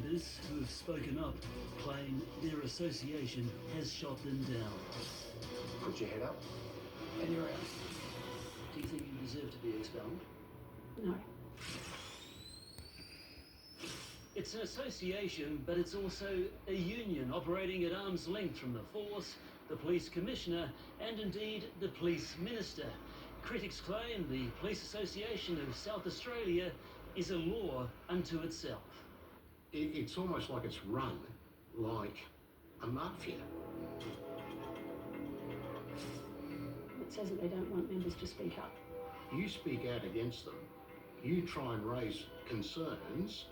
members who have spoken up claim their association has shot them down. Put your head up and you're out. Do you think you deserve to be expelled? No. It's an association, but it's also a union operating at arm's length from the force, the police commissioner, and indeed the police minister. Critics claim the Police Association of South Australia is a law unto itself. It's almost like it's run like a mafia. It says that they don't want members to speak up. You speak out against them, you try and raise concerns,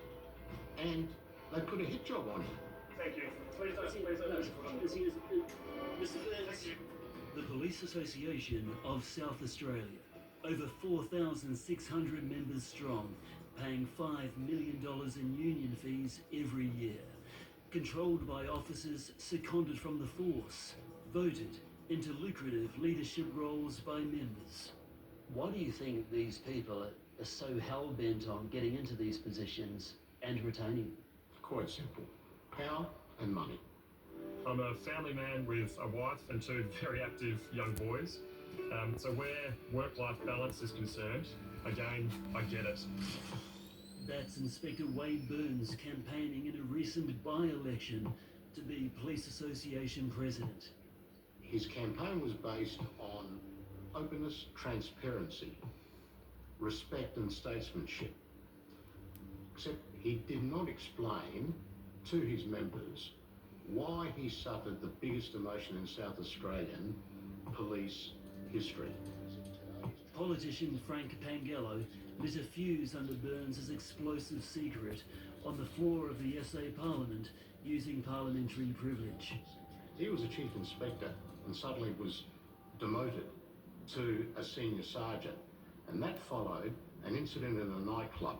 and they put a hit job on you. Thank you. Please don't. Mr. Burns. The Police Association of South Australia, over 4,600 members strong, paying $5 million in union fees every year, controlled by officers seconded from the force, voted into lucrative leadership roles by members. Why do you think these people are so hell-bent on getting into these positions and retaining them? Quite simple. Power and money. I'm a family man with a wife and two very active young boys. So where work-life balance is concerned, again, I get it. That's Inspector Wade Burns campaigning in a recent by-election to be Police Association president. His campaign was based on openness, transparency, respect and statesmanship. Except he did not explain to his members why he suffered the biggest emotion in South Australian police history. Politician Frank Pangello lit a fuse under Burns' explosive secret on the floor of the SA Parliament using parliamentary privilege. He was a chief inspector and suddenly was demoted to a senior sergeant, and that followed an incident in a nightclub.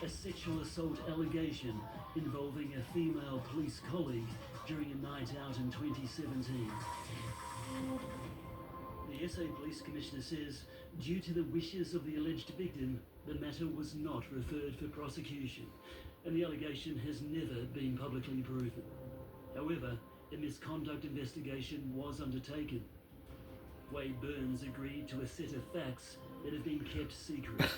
A sexual assault allegation involving a female police colleague during a night out in 2017. The SA Police Commissioner says, due to the wishes of the alleged victim, the matter was not referred for prosecution, and the allegation has never been publicly proven. However, a misconduct investigation was undertaken. Wade Burns agreed to a set of facts that have been kept secret.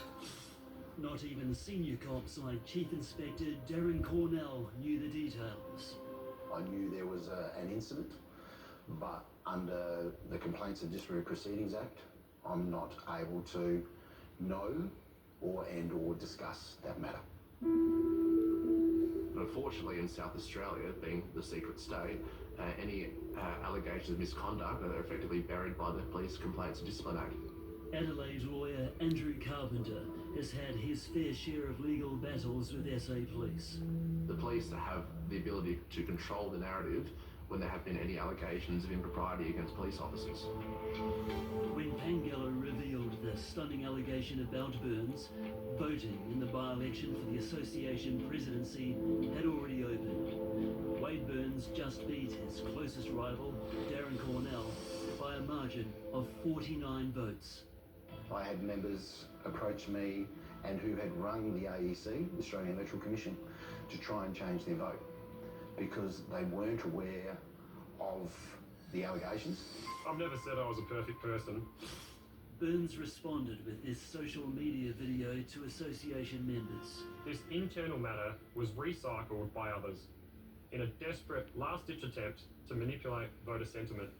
Not even senior cops like Chief Inspector Darren Cornell knew the details. I knew there was an incident, but under the Complaints and Disciplinary Proceedings Act, I'm not able to know or discuss that matter. Unfortunately, in South Australia, being the secret state, any allegations of misconduct are effectively buried by the Police Complaints and Discipline Act. Adelaide lawyer Andrew Carpenter has had his fair share of legal battles with SA Police. The police have the ability to control the narrative when there have been any allegations of impropriety against police officers. When Pangello revealed the stunning allegation about Burns, voting in the by-election for the association presidency had already opened. Wade Burns just beat his closest rival, Darren Cornell, by a margin of 49 votes. I had members approach me and who had rung the AEC, the Australian Electoral Commission, to try and change their vote because they weren't aware of the allegations. I've never said I was a perfect person. Burns responded with this social media video to association members. This internal matter was recycled by others in a desperate last-ditch attempt to manipulate voter sentiment.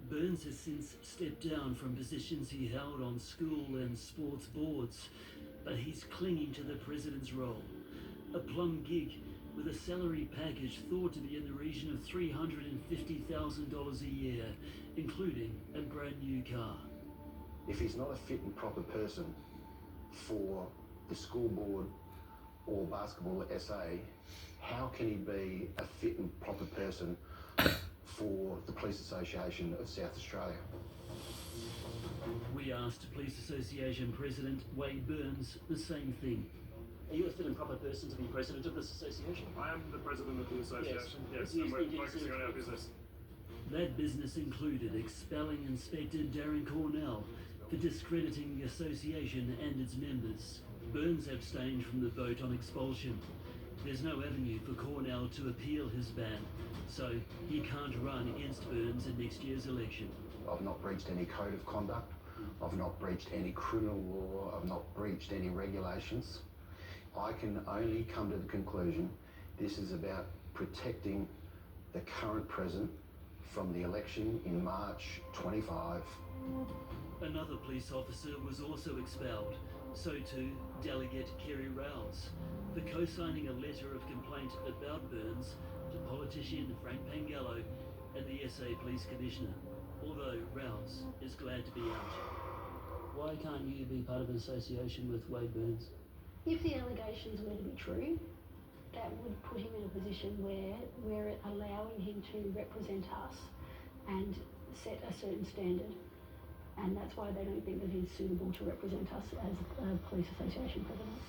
Burns has since stepped down from positions he held on school and sports boards, but he's clinging to the president's role. A plum gig with a salary package thought to be in the region of $350,000 a year, including a brand new car. If he's not a fit and proper person for the school board or Basketball SA, how can he be a fit and proper person for the Police Association of South Australia? We asked Police Association President Wade Burns the same thing. Are you a fit and proper person to be president of this association? I am the president of the association, yes, You and we're think you focusing deserve on our to- business. That business included expelling Inspector Darren Cornell for discrediting the association and its members. Burns abstained from the vote on expulsion. There's no avenue for Cornell to appeal his ban, so he can't run against Burns in next year's election. I've not breached any code of conduct. I've not breached any criminal law. I've not breached any regulations. I can only come to the conclusion this is about protecting the current president from the election in March 25. Another police officer was also expelled, so too Delegate Kerry Rouse, for co-signing a letter of complaint about Burns to politician Frank Pangallo and the SA Police Commissioner, although Rouse is glad to be out. Why can't you be part of an association with Wade Burns? If the allegations were to be true, that would put him in a position where we're allowing him to represent us and set a certain standard. And that's why they don't think that he's suitable to represent us as a police association president.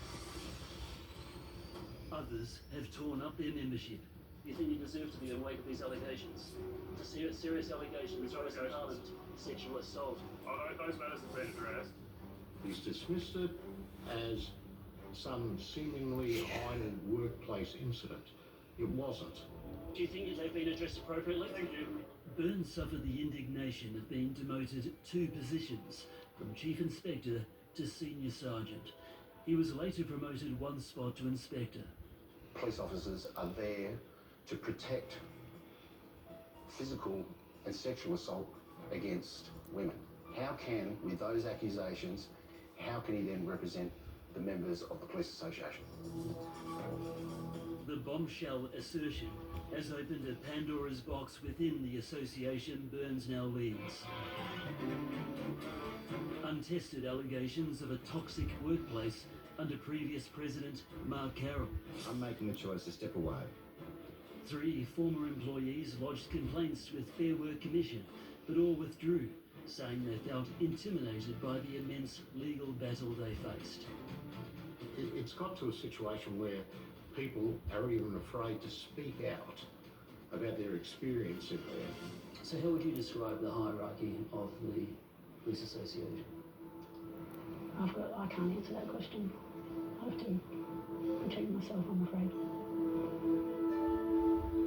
Others have torn up their membership. You think you deserve to be awake of these allegations? Serious allegations, violent, sexual assault. Those matters have been addressed. He's dismissed it as some seemingly idle workplace incident. It wasn't. Do you think they've been addressed appropriately? Thank you. Burns suffered the indignation of being demoted 2 positions, from Chief Inspector to Senior Sergeant. He was later promoted 1 spot to Inspector. Police officers are there to protect physical and sexual assault against women. How can, with those accusations, how can he then represent the members of the Police Association? The bombshell assertion has opened a Pandora's box within the association Burns now leads. Untested allegations of a toxic workplace under previous President Mark Carroll. I'm making the choice to step away. 3 former employees lodged complaints with Fair Work Commission, but all withdrew, saying they felt intimidated by the immense legal battle they faced. It's got to a situation where people are even afraid to speak out about their experience in there. So how would you describe the hierarchy of the Police Association? I can't answer that question. I have to protect myself, I'm afraid.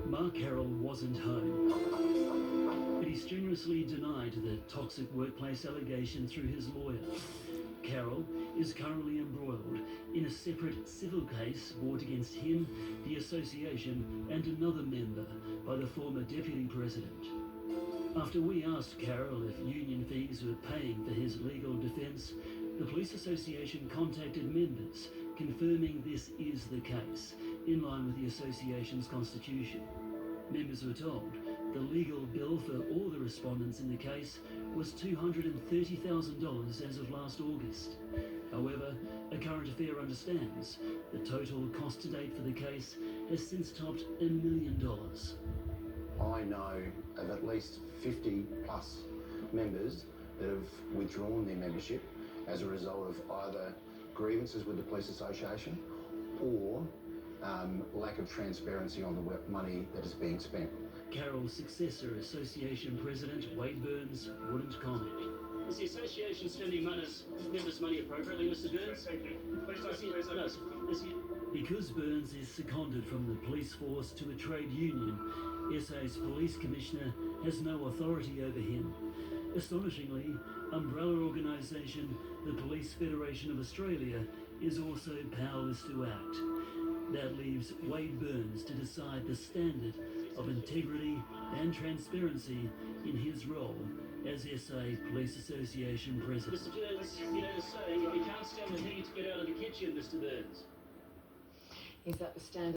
Mark Carroll wasn't home, but he strenuously denied the toxic workplace allegation through his lawyer. Carroll is currently embroiled in a separate civil case brought against him, the association, and another member by the former deputy president. After we asked Carroll if union fees were paying for his legal defence, the Police Association contacted members confirming this is the case, in line with the association's constitution. Members were told the legal bill for all the respondents in the case was $230,000 as of last August. However, A Current Affair understands the total cost to date for the case has since topped $1 million. I know of at least 50 plus members that have withdrawn their membership as a result of either grievances with the Police Association or lack of transparency on the money that is being spent. Carroll's successor, Association President Wade Burns, wouldn't comment. Is the association spending members' money appropriately, Mr. Burns? Thank you. Please Because Burns is seconded from the police force to a trade union, SA's police commissioner has no authority over him. Astonishingly, umbrella organisation the Police Federation of Australia is also powerless to act. That leaves Wade Burns to decide the standard of integrity and transparency in his role as SA Police Association President. Mr. Burns, you know the saying, if you can't stand the heat, get out of the kitchen, Mr. Burns. Is that the standard?